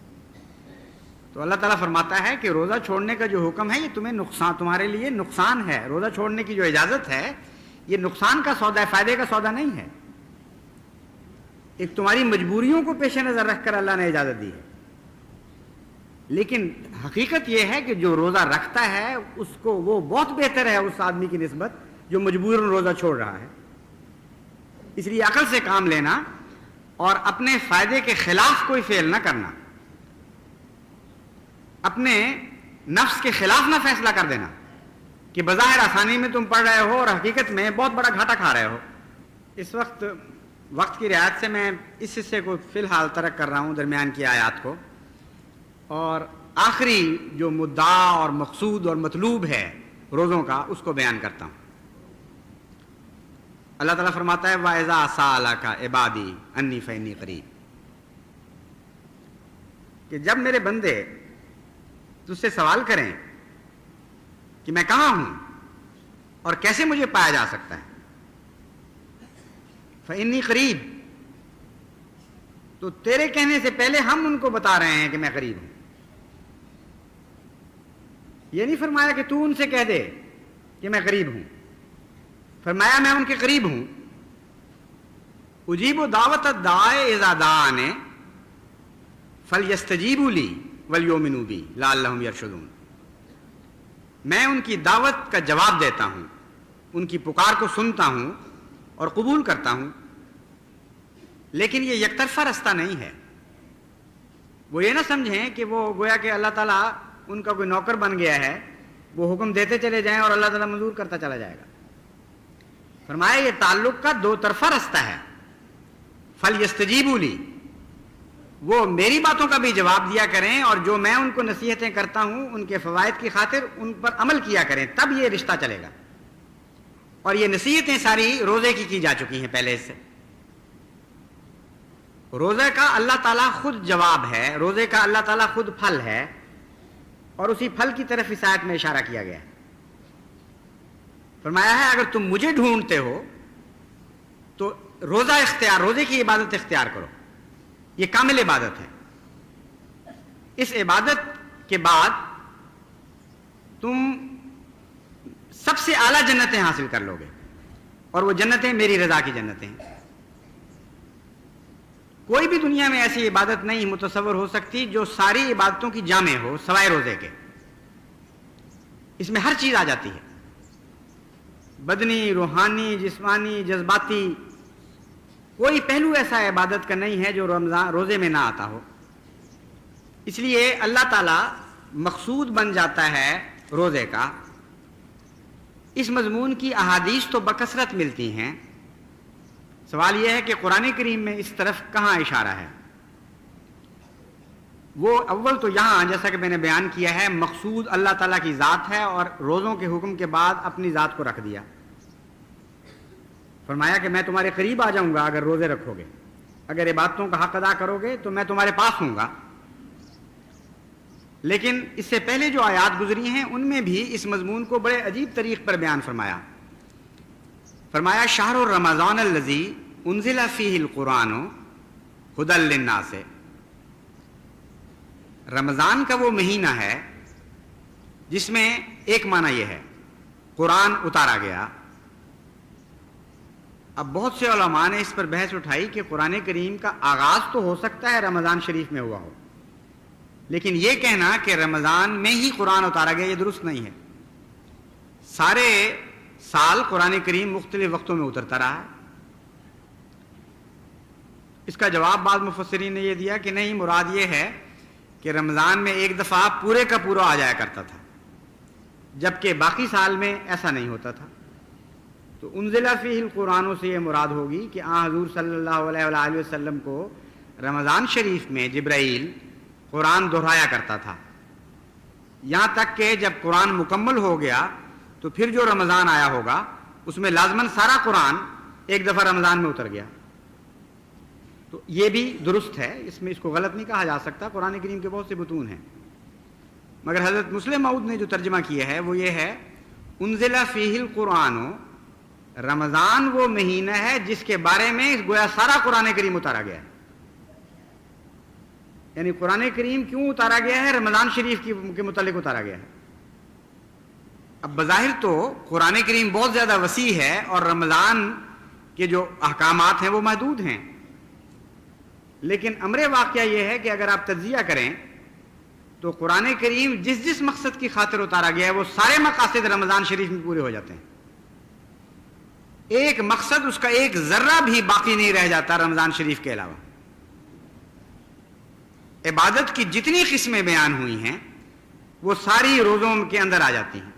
تو اللہ تعالیٰ فرماتا ہے کہ روزہ چھوڑنے کا جو حکم ہے یہ تمہارے لیے نقصان ہے، روزہ چھوڑنے کی جو اجازت ہے یہ نقصان کا سودا ہے، فائدے کا سودا نہیں ہے، ایک تمہاری مجبوریوں کو پیش نظر رکھ کر اللہ نے اجازت دی ہے۔ لیکن حقیقت یہ ہے کہ جو روزہ رکھتا ہے اس کو وہ بہت بہتر ہے اس آدمی کی نسبت جو مجبوراً روزہ چھوڑ رہا ہے۔ اس لیے عقل سے کام لینا اور اپنے فائدے کے خلاف کوئی فعل نہ کرنا، اپنے نفس کے خلاف نہ فیصلہ کر دینا کہ بظاہر آسانی میں تم پڑھ رہے ہو اور حقیقت میں بہت بڑا گھاٹا کھا رہے ہو۔ اس وقت کی رعایت سے میں اس حصے کو فی الحال ترک کر رہا ہوں، درمیان کی آیات کو، اور آخری جو مدعا اور مقصود اور مطلوب ہے روزوں کا اس کو بیان کرتا ہوں۔ اللہ تعالیٰ فرماتا ہے وَإِذَا سَأَلَكَ عِبَادِي أَنِّي فَإِنِّي قَرِيبٌ، کہ جب میرے بندے تجھ سے سوال کریں کہ میں کہاں ہوں اور کیسے مجھے پایا جا سکتا ہے، فَإِنِّي قریب، تو تیرے کہنے سے پہلے ہم ان کو بتا رہے ہیں کہ میں قریب ہوں۔ یہ نہیں فرمایا کہ تو ان سے کہہ دے کہ میں قریب ہوں، فرمایا میں ان کے قریب ہوں۔ اجیب دعوت الداعی اذا دعان فلیستجیبوا لی ولیؤمنوا بی لعلہم یرشدون، میں ان کی دعوت کا جواب دیتا ہوں، ان کی پکار کو سنتا ہوں اور قبول کرتا ہوں، لیکن یہ یک طرفہ رستہ نہیں ہے۔ وہ یہ نہ سمجھیں کہ وہ گویا کہ اللہ تعالیٰ ان کا کوئی نوکر بن گیا ہے، وہ حکم دیتے چلے جائیں اور اللہ تعالیٰ منظور کرتا چلا جائے گا۔ فرمایا یہ تعلق کا دو طرفہ رستہ ہے، فَلْيَسْتَجِيبُوا لِي، وہ میری باتوں کا بھی جواب دیا کریں اور جو میں ان کو نصیحتیں کرتا ہوں ان کے فوائد کی خاطر ان پر عمل کیا کریں، تب یہ رشتہ چلے گا۔ اور یہ نصیحتیں ساری روزے کی جا چکی ہیں پہلے سے۔ روزے کا اللہ تعالیٰ خود جواب ہے، روزے کا اللہ تعالیٰ خود پھل ہے، اور اسی پھل کی طرف اس آیت میں اشارہ کیا گیا ہے۔ فرمایا ہے اگر تم مجھے ڈھونڈتے ہو تو روزے کی عبادت اختیار کرو، یہ کامل عبادت ہے۔ اس عبادت کے بعد تم سب سے اعلیٰ جنتیں حاصل کر لو گے، اور وہ جنتیں میری رضا کی جنتیں ہیں۔ کوئی بھی دنیا میں ایسی عبادت نہیں متصور ہو سکتی جو ساری عبادتوں کی جامع ہو سوائے روزے کے۔ اس میں ہر چیز آ جاتی ہے، بدنی، روحانی، جسمانی، جذباتی، کوئی پہلو ایسا عبادت کا نہیں ہے جو روزے میں نہ آتا ہو۔ اس لیے اللہ تعالیٰ مقصود بن جاتا ہے روزے کا۔ اس مضمون کی احادیث تو بکثرت ملتی ہیں، سوال یہ ہے کہ قرآن کریم میں اس طرف کہاں اشارہ ہے۔ وہ اول تو یہاں جیسا کہ میں نے بیان کیا ہے مقصود اللہ تعالیٰ کی ذات ہے، اور روزوں کے حکم کے بعد اپنی ذات کو رکھ دیا۔ فرمایا کہ میں تمہارے قریب آ جاؤں گا اگر روزے رکھو گے، اگر عبادتوں کا حق ادا کرو گے تو میں تمہارے پاس ہوں گا. لیکن اس سے پہلے جو آیات گزری ہیں ان میں بھی اس مضمون کو بڑے عجیب طریق پر بیان فرمایا شہر رمضان الذی انزل فیہ القرآن ھدی للناس. رمضان کا وہ مہینہ ہے جس میں ایک معنی یہ ہے قرآن اتارا گیا. اب بہت سے علماء نے اس پر بحث اٹھائی کہ قرآن کریم کا آغاز تو ہو سکتا ہے رمضان شریف میں ہوا ہو، لیکن یہ کہنا کہ رمضان میں ہی قرآن اتارا گیا یہ درست نہیں ہے. سارے سال قرآن کریم مختلف وقتوں میں اترتا رہا ہے. اس کا جواب بعض مفسرین نے یہ دیا کہ نہیں، مراد یہ ہے کہ رمضان میں ایک دفعہ پورے کا پورا آ جایا کرتا تھا، جبکہ باقی سال میں ایسا نہیں ہوتا تھا. تو انزل فیہ القرآن سے یہ مراد ہوگی کہ حضور صلی اللہ علیہ وآلہ وسلم کو رمضان شریف میں جبرائیل قرآن دہرایا کرتا تھا، یہاں تک کہ جب قرآن مکمل ہو گیا تو پھر جو رمضان آیا ہوگا اس میں لازماً سارا قرآن ایک دفعہ رمضان میں اتر گیا. تو یہ بھی درست ہے، اس میں اس کو غلط نہیں کہا جا سکتا. قرآن کریم کے بہت سے متون ہیں، مگر حضرت مسلم موعود نے جو ترجمہ کیا ہے وہ یہ ہے انزل فیہ القرآن، رمضان وہ مہینہ ہے جس کے بارے میں گویا سارا قرآن کریم اتارا گیا ہے. یعنی قرآن کریم کیوں اتارا گیا ہے؟ رمضان شریف کے متعلق اتارا گیا ہے. اب بظاہر تو قرآن کریم بہت زیادہ وسیع ہے اور رمضان کے جو احکامات ہیں وہ محدود ہیں، لیکن امر واقعہ یہ ہے کہ اگر آپ تجزیہ کریں تو قرآن کریم جس جس مقصد کی خاطر اتارا گیا ہے وہ سارے مقاصد رمضان شریف میں پورے ہو جاتے ہیں. ایک مقصد اس کا ایک ذرہ بھی باقی نہیں رہ جاتا رمضان شریف کے علاوہ. عبادت کی جتنی قسمیں بیان ہوئی ہیں وہ ساری روزوں کے اندر آ جاتی ہیں.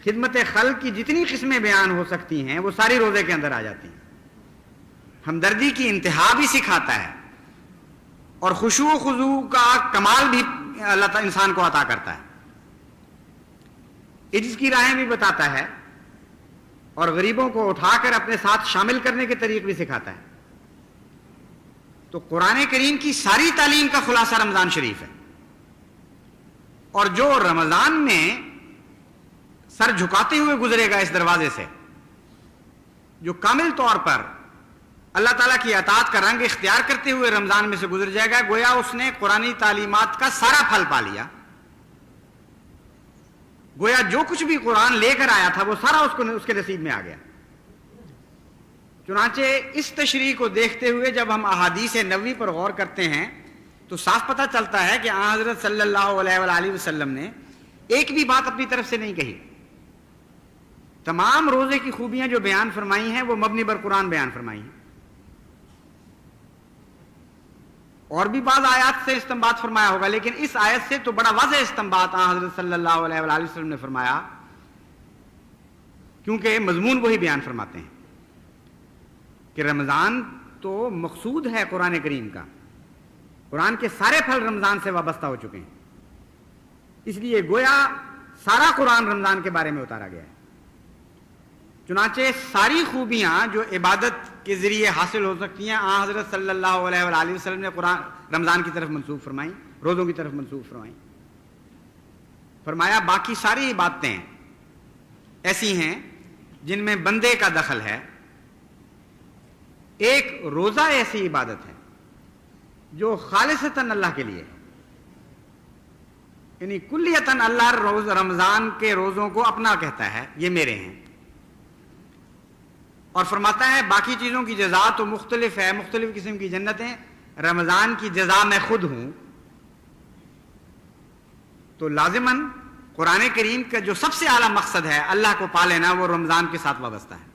خدمت خلق کی جتنی قسمیں بیان ہو سکتی ہیں وہ ساری روزے کے اندر آ جاتی ہیں. ہمدردی کی انتہا بھی سکھاتا ہے اور خشوع و خضوع کا کمال بھی اللہ تعالیٰ انسان کو عطا کرتا ہے. عجز کی راہیں بھی بتاتا ہے اور غریبوں کو اٹھا کر اپنے ساتھ شامل کرنے کے طریق بھی سکھاتا ہے. تو قرآن کریم کی ساری تعلیم کا خلاصہ رمضان شریف ہے، اور جو رمضان میں سر جھکاتے ہوئے گزرے گا اس دروازے سے، جو کامل طور پر اللہ تعالیٰ کی اطاعت کا رنگ اختیار کرتے ہوئے رمضان میں سے گزر جائے گا، گویا اس نے قرآنی تعلیمات کا سارا پھل پا لیا. گویا جو کچھ بھی قرآن لے کر آیا تھا وہ سارا اس کے نصیب میں آ گیا. چنانچہ اس تشریح کو دیکھتے ہوئے جب ہم احادیث نبوی پر غور کرتے ہیں تو صاف پتہ چلتا ہے کہ حضرت صلی اللہ علیہ وآلہ وسلم نے ایک بھی بات اپنی طرف سے نہیں کہی. تمام روزے کی خوبیاں جو بیان فرمائی ہیں وہ مبنی بر قرآن بیان فرمائی ہیں. اور بھی بعض آیات سے استنباط فرمایا ہوگا، لیکن اس آیت سے تو بڑا واضح استنباط حضرت صلی اللہ علیہ وآلہ وسلم نے فرمایا، کیونکہ مضمون وہی بیان فرماتے ہیں کہ رمضان تو مقصود ہے قرآن کریم کا. قرآن کے سارے پھل رمضان سے وابستہ ہو چکے ہیں، اس لیے گویا سارا قرآن رمضان کے بارے میں اتارا گیا ہے. چنانچہ ساری خوبیاں جو عبادت کے ذریعے حاصل ہو سکتی ہیں حضرت صلی اللہ علیہ وآلہ وسلم نے قرآن رمضان کی طرف منسوب فرمائیں، روزوں کی طرف منسوب فرمائیں. فرمایا باقی ساری عبادتیں ایسی ہیں جن میں بندے کا دخل ہے. ایک روزہ ایسی عبادت ہے جو خالصتاً اللہ کے لیے ہے، یعنی کلیتاً اللہ رمضان کے روزوں کو اپنا کہتا ہے، یہ میرے ہیں. اور فرماتا ہے باقی چیزوں کی جزا تو مختلف ہے، مختلف قسم کی جنتیں، رمضان کی جزا میں خود ہوں. تو لازماً قرآن کریم کا جو سب سے اعلیٰ مقصد ہے اللہ کو پا لینا وہ رمضان کے ساتھ وابستہ ہے.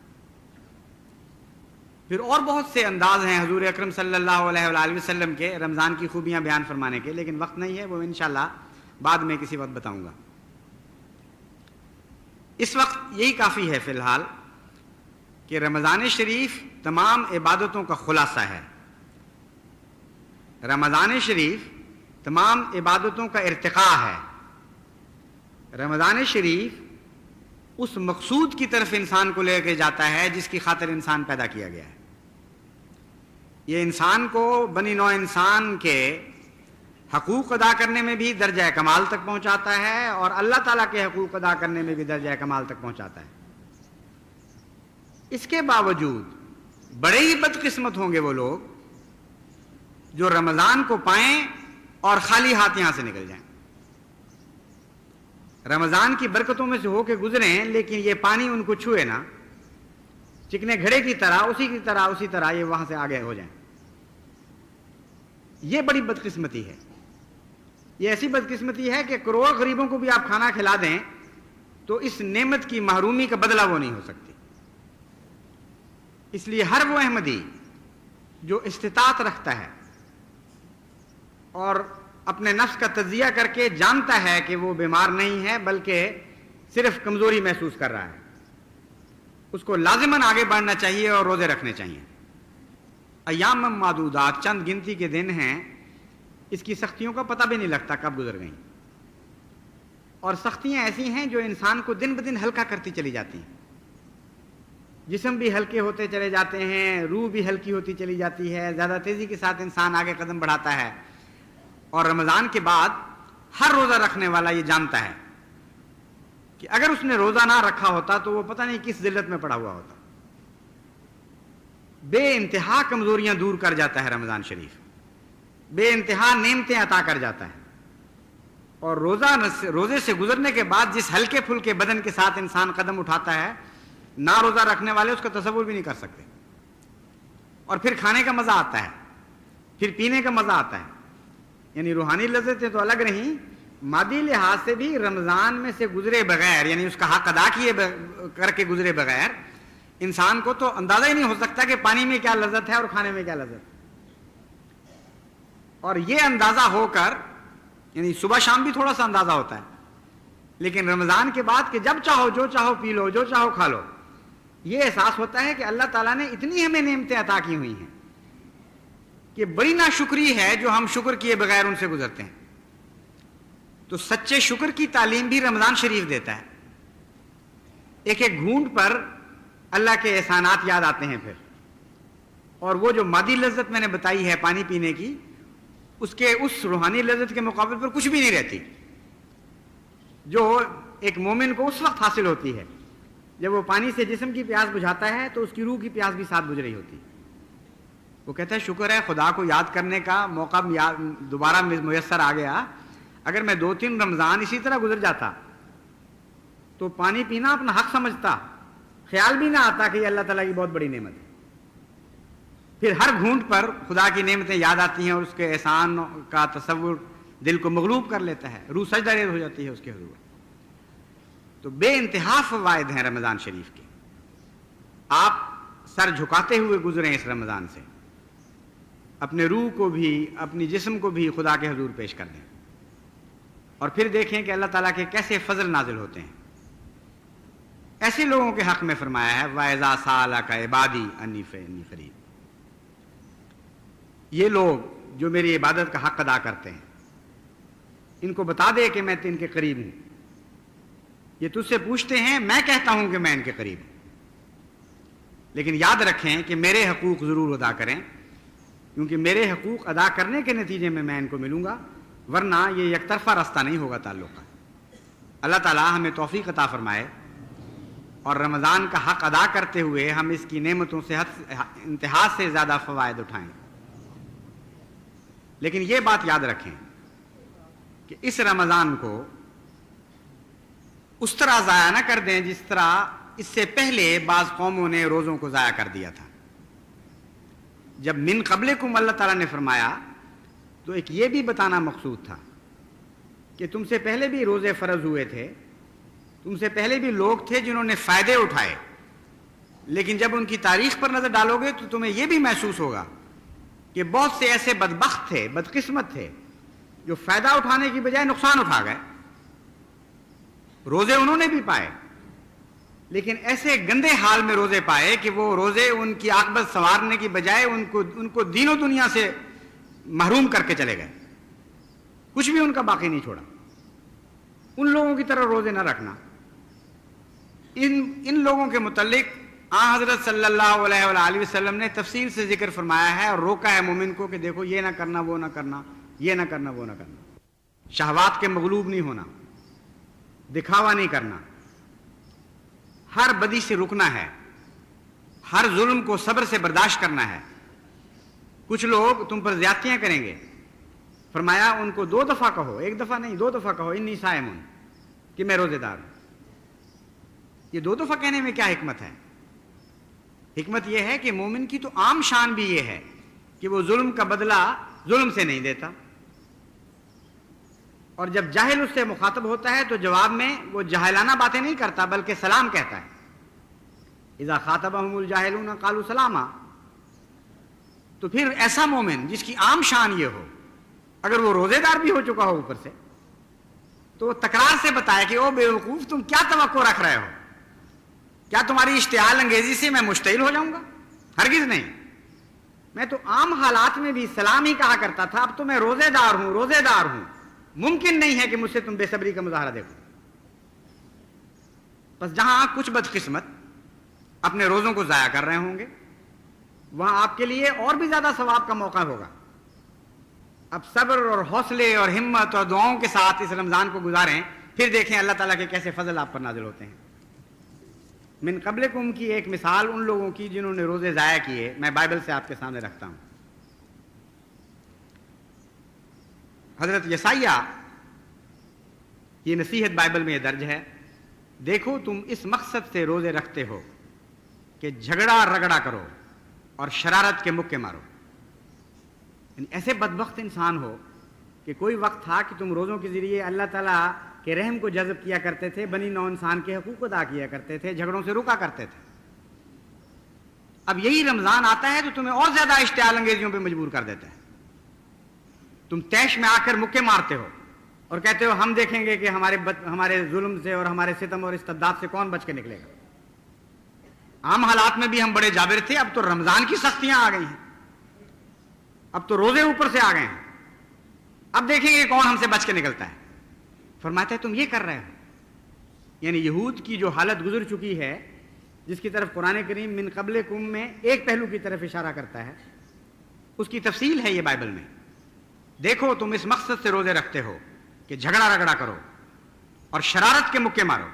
پھر اور بہت سے انداز ہیں حضور اکرم صلی اللہ علیہ وآلہ وسلم کے رمضان کی خوبیاں بیان فرمانے کے، لیکن وقت نہیں ہے، وہ انشاءاللہ بعد میں کسی وقت بتاؤں گا. اس وقت یہی کافی ہے فی الحال کہ رمضان شریف تمام عبادتوں کا خلاصہ ہے. رمضان شریف تمام عبادتوں کا ارتقاء ہے. رمضان شریف اس مقصود کی طرف انسان کو لے کے جاتا ہے جس کی خاطر انسان پیدا کیا گیا ہے. یہ انسان کو بنی نوع انسان کے حقوق ادا کرنے میں بھی درجہ کمال تک پہنچاتا ہے اور اللہ تعالیٰ کے حقوق ادا کرنے میں بھی درجہ کمال تک پہنچاتا ہے۔ اس کے باوجود بڑے ہی بدقسمت ہوں گے وہ لوگ جو رمضان کو پائیں اور خالی ہاتھ یہاں سے نکل جائیں، رمضان کی برکتوں میں سے ہو کے گزریں لیکن یہ پانی ان کو چھوئے نا، چکنے گھڑے کی طرح اسی طرح یہ وہاں سے آگے ہو جائیں۔ یہ بڑی بدقسمتی ہے۔ یہ ایسی بدقسمتی ہے کہ کروڑ غریبوں کو بھی آپ کھانا کھلا دیں تو اس نعمت کی محرومی کا بدلہ وہ نہیں ہو سکتی۔ اس لیے ہر وہ احمدی جو استطاعت رکھتا ہے اور اپنے نفس کا تجزیہ کر کے جانتا ہے کہ وہ بیمار نہیں ہے بلکہ صرف کمزوری محسوس کر رہا ہے، اس کو لازماً آگے بڑھنا چاہیے اور روزے رکھنے چاہیے۔ ایام معدودات، چند گنتی کے دن ہیں، اس کی سختیوں کا پتہ بھی نہیں لگتا کب گزر گئیں، اور سختیاں ایسی ہیں جو انسان کو دن بدن ہلکا کرتی چلی جاتی ہیں۔ جسم بھی ہلکے ہوتے چلے جاتے ہیں، روح بھی ہلکی ہوتی چلی جاتی ہے، زیادہ تیزی کے ساتھ انسان آگے قدم بڑھاتا ہے۔ اور رمضان کے بعد ہر روزہ رکھنے والا یہ جانتا ہے کہ اگر اس نے روزہ نہ رکھا ہوتا تو وہ پتہ نہیں کس ذلت میں پڑا ہوا ہوتا۔ بے انتہا کمزوریاں دور کر جاتا ہے رمضان شریف، بے انتہا نعمتیں عطا کر جاتا ہے، اور روزے سے گزرنے کے بعد جس ہلکے پھلکے بدن کے ساتھ انسان قدم اٹھاتا ہے، نہ روزہ رکھنے والے اس کا تصور بھی نہیں کر سکتے۔ اور پھر کھانے کا مزہ آتا ہے، پھر پینے کا مزہ آتا ہے، یعنی روحانی لذتیں تو الگ رہیں، مادی لحاظ سے بھی رمضان میں سے گزرے بغیر، یعنی اس کا حق ادا کیے کر کے گزرے بغیر انسان کو تو اندازہ ہی نہیں ہو سکتا کہ پانی میں کیا لذت ہے اور کھانے میں کیا لذت ہے۔ اور یہ اندازہ ہو کر، یعنی صبح شام بھی تھوڑا سا اندازہ ہوتا ہے، لیکن رمضان کے بعد کہ جب چاہو جو چاہو پی لو، جو چاہو کھا لو، یہ احساس ہوتا ہے کہ اللہ تعالیٰ نے اتنی ہمیں نعمتیں عطا کی ہوئی ہیں کہ بڑی ناشکری ہے جو ہم شکر کیے بغیر ان سے گزرتے ہیں۔ تو سچے شکر کی تعلیم بھی رمضان شریف دیتا ہے۔ ایک ایک گھونٹ پر اللہ کے احسانات یاد آتے ہیں پھر، اور وہ جو مادی لذت میں نے بتائی ہے پانی پینے کی، اس روحانی لذت کے مقابل پر کچھ بھی نہیں رہتی جو ایک مومن کو اس وقت حاصل ہوتی ہے جب وہ پانی سے جسم کی پیاس بجھاتا ہے تو اس کی روح کی پیاس بھی ساتھ بجھ رہی ہوتی ہے۔ وہ کہتا ہے شکر ہے خدا کو یاد کرنے کا موقع دوبارہ میسر آ گیا، اگر میں 2-3 رمضان اسی طرح گزر جاتا تو پانی پینا اپنا حق سمجھتا، خیال بھی نہ آتا کہ یہ اللہ تعالیٰ کی بہت بڑی نعمت ہے۔ پھر ہر گھونٹ پر خدا کی نعمتیں یاد آتی ہیں اور اس کے احسان کا تصور دل کو مغلوب کر لیتا ہے، روح سجدہ ریز ہو جاتی ہے اس کے حضور۔ تو بے انتہا فوائد ہیں رمضان شریف کے۔ آپ سر جھکاتے ہوئے گزریں اس رمضان سے، اپنے روح کو بھی اپنی جسم کو بھی خدا کے حضور پیش کر دیں، اور پھر دیکھیں کہ اللہ تعالیٰ کے کیسے فضل نازل ہوتے ہیں۔ ایسے لوگوں کے حق میں فرمایا ہے وَإِذَا سَأَلَكَ عِبَادِي أَنِّي فَإِنِّي قَرِيبٌ۔ یہ لوگ جو میری عبادت کا حق ادا کرتے ہیں، ان کو بتا دے کہ میں ان کے قریب ہوں۔ یہ تجھ سے پوچھتے ہیں، میں کہتا ہوں کہ میں ان کے قریب ہوں، لیکن یاد رکھیں کہ میرے حقوق ضرور ادا کریں، کیونکہ میرے حقوق ادا کرنے کے نتیجے میں ان کو ملوں گا، ورنہ یہ یک طرفہ راستہ نہیں ہوگا تعلق کا۔ اللہ تعالیٰ ہمیں توفیق عطا فرمائے اور رمضان کا حق ادا کرتے ہوئے ہم اس کی نعمتوں سے انتہا سے زیادہ فوائد اٹھائیں۔ لیکن یہ بات یاد رکھیں کہ اس رمضان کو اس طرح ضائع نہ کر دیں جس طرح اس سے پہلے بعض قوموں نے روزوں کو ضائع کر دیا تھا۔ جب من قبلکم اللہ تعالیٰ نے فرمایا تو ایک یہ بھی بتانا مقصود تھا کہ تم سے پہلے بھی روزے فرض ہوئے تھے، تم سے پہلے بھی لوگ تھے جنہوں نے فائدے اٹھائے، لیکن جب ان کی تاریخ پر نظر ڈالو گے تو تمہیں یہ بھی محسوس ہوگا کہ بہت سے ایسے بدبخت تھے، بدقسمت تھے، جو فائدہ اٹھانے کی بجائے نقصان اٹھا گئے۔ روزے انہوں نے بھی پائے، لیکن ایسے گندے حال میں روزے پائے کہ وہ روزے ان کی عاقبت سنوارنے کی بجائے ان کو دین و دنیا سے محروم کر کے چلے گئے، کچھ بھی ان کا باقی نہیں چھوڑا۔ ان لوگوں کی طرح روزے نہ رکھنا۔ ان لوگوں کے متعلق آن حضرت صلی اللہ علیہ وآلہ وسلم نے تفصیل سے ذکر فرمایا ہے اور روکا ہے مومن کو کہ دیکھو یہ نہ کرنا، وہ نہ کرنا، یہ نہ کرنا، وہ نہ کرنا، شہوات کے مغلوب نہیں ہونا، دکھاوا نہیں کرنا، ہر بدی سے رکنا ہے، ہر ظلم کو صبر سے برداشت کرنا ہے۔ کچھ لوگ تم پر زیادتیاں کریں گے، فرمایا ان کو 2 دفعہ کہو، 1 دفعہ نہیں 2 دفعہ کہو انی صائمون، کہ میں روزے دار ہوں۔ یہ 2 دفعہ کہنے میں کیا حکمت ہے؟ حکمت یہ ہے کہ مومن کی تو عام شان بھی یہ ہے کہ وہ ظلم کا بدلہ ظلم سے نہیں دیتا، اور جب جاہل اس سے مخاطب ہوتا ہے تو جواب میں وہ جاہلانہ باتیں نہیں کرتا بلکہ سلام کہتا ہے۔ اذا خاطبهم الجاہلون قالوا سلاما۔ تو پھر ایسا مومن جس کی عام شان یہ ہو، اگر وہ روزے دار بھی ہو چکا ہو اوپر سے، تو وہ تکرار سے بتائے کہ او بے وقوف تم کیا توقع رکھ رہے ہو؟ کیا تمہاری اشتعال انگیزی سے میں مشتعل ہو جاؤں گا؟ ہرگز نہیں، میں تو عام حالات میں بھی سلام ہی کہا کرتا تھا، اب تو میں روزے دار ہوں، روزے دار ہوں، ممکن نہیں ہے کہ مجھ سے تم بے صبری کا مظاہرہ دیکھو۔ بس جہاں کچھ بدقسمت اپنے روزوں کو ضائع کر رہے ہوں گے، وہاں آپ کے لیے اور بھی زیادہ ثواب کا موقع ہوگا۔ اب صبر اور حوصلے اور ہمت اور دعاؤں کے ساتھ اس رمضان کو گزاریں، پھر دیکھیں اللہ تعالیٰ کے کیسے فضل آپ پر نازل ہوتے ہیں۔ من قبلکم کی ایک مثال ان لوگوں کی جنہوں نے روزے ضائع کیے میں بائبل سے آپ کے سامنے رکھتا ہوں۔ حضرت یسایہ یہ نصیحت بائبل میں یہ درج ہے، دیکھو تم اس مقصد سے روزے رکھتے ہو کہ جھگڑا رگڑا کرو اور شرارت کے مکے مارو۔ یعنی ایسے بدبخت انسان ہو کہ کوئی وقت تھا کہ تم روزوں کے ذریعے اللہ تعالیٰ کے رحم کو جذب کیا کرتے تھے، بنی نوع انسان کے حقوق ادا کیا کرتے تھے، جھگڑوں سے رکا کرتے تھے۔ اب یہی رمضان آتا ہے تو تمہیں اور زیادہ اشتعال انگیزیوں پہ مجبور کر دیتا ہے۔ تم طیش میں آ کر مکے مارتے ہو اور کہتے ہو ہم دیکھیں گے کہ ہمارے ظلم سے اور ہمارے ستم اور استبداد سے کون بچ کے نکلے گا۔ عام حالات میں بھی ہم بڑے جابر تھے، اب تو رمضان کی سختیاں آ گئی ہیں، اب تو روزے اوپر سے آ گئے ہیں، اب دیکھیں گے کون ہم سے بچ کے نکلتا ہے۔ فرماتا ہے تم یہ کر رہے ہو۔ یعنی یہود کی جو حالت گزر چکی ہے، جس کی طرف قرآن کریم من قبلکم میں ایک پہلو کی طرف اشارہ کرتا ہے، اس کی تفصیل ہے یہ بائبل میں۔ دیکھو تم اس مقصد سے روزے رکھتے ہو کہ جھگڑا رگڑا کرو اور شرارت کے مکے مارو،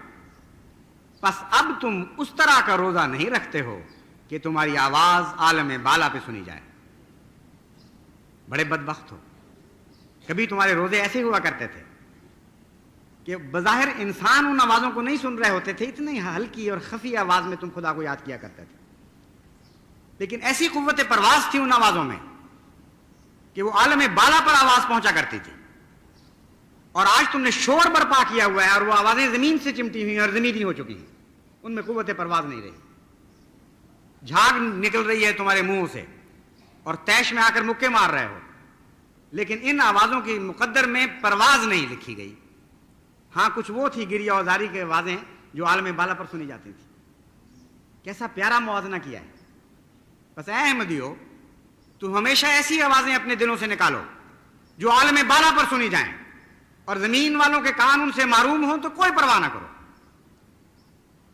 پس اب تم اس طرح کا روزہ نہیں رکھتے ہو کہ تمہاری آواز عالم بالا پہ سنی جائے۔ بڑے بدبخت ہو، کبھی تمہارے روزے ایسے ہوا کرتے تھے کہ بظاہر انسان ان آوازوں کو نہیں سن رہے ہوتے تھے، اتنی ہلکی اور خفی آواز میں تم خدا کو یاد کیا کرتے تھے، لیکن ایسی قوت پرواز تھی ان آوازوں میں کہ وہ عالم بالا پر آواز پہنچا کرتی تھی۔ اور آج تم نے شور برپا کیا ہوا ہے اور وہ آوازیں زمین سے چمٹی ہوئی اور زمینی ہو چکی ہیں، ان میں قوت پرواز نہیں رہی، جھاگ نکل رہی ہے تمہارے منہوں سے اور طیش میں آ کر مکے مار رہے ہو، لیکن ان آوازوں کی مقدر میں پرواز نہیں لکھی گئی۔ ہاں کچھ وہ تھی گریہ اوزاری کے آوازیں جو عالم بالا پر سنی جاتی تھی۔ کیسا پیارا موازنہ کیا ہے۔ بس اے احمدیو، تم ہمیشہ ایسی آوازیں اپنے دلوں سے نکالو جو عالم بالا پر سنی جائیں، اور زمین والوں کے کان ان سے معروم ہوں تو کوئی پرواہ نہ کرو۔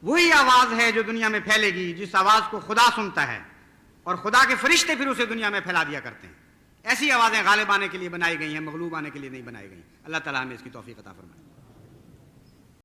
وہی آواز ہے جو دنیا میں پھیلے گی جس آواز کو خدا سنتا ہے، اور خدا کے فرشتے پھر اسے دنیا میں پھیلا دیا کرتے ہیں۔ ایسی آوازیں غالب آنے کے لیے بنائی گئی ہیں، مغلوب آنے کے لیے نہیں بنائی گئی۔ اللہ تعالیٰ ہمیں اس کی توفیق عطا فرمائے۔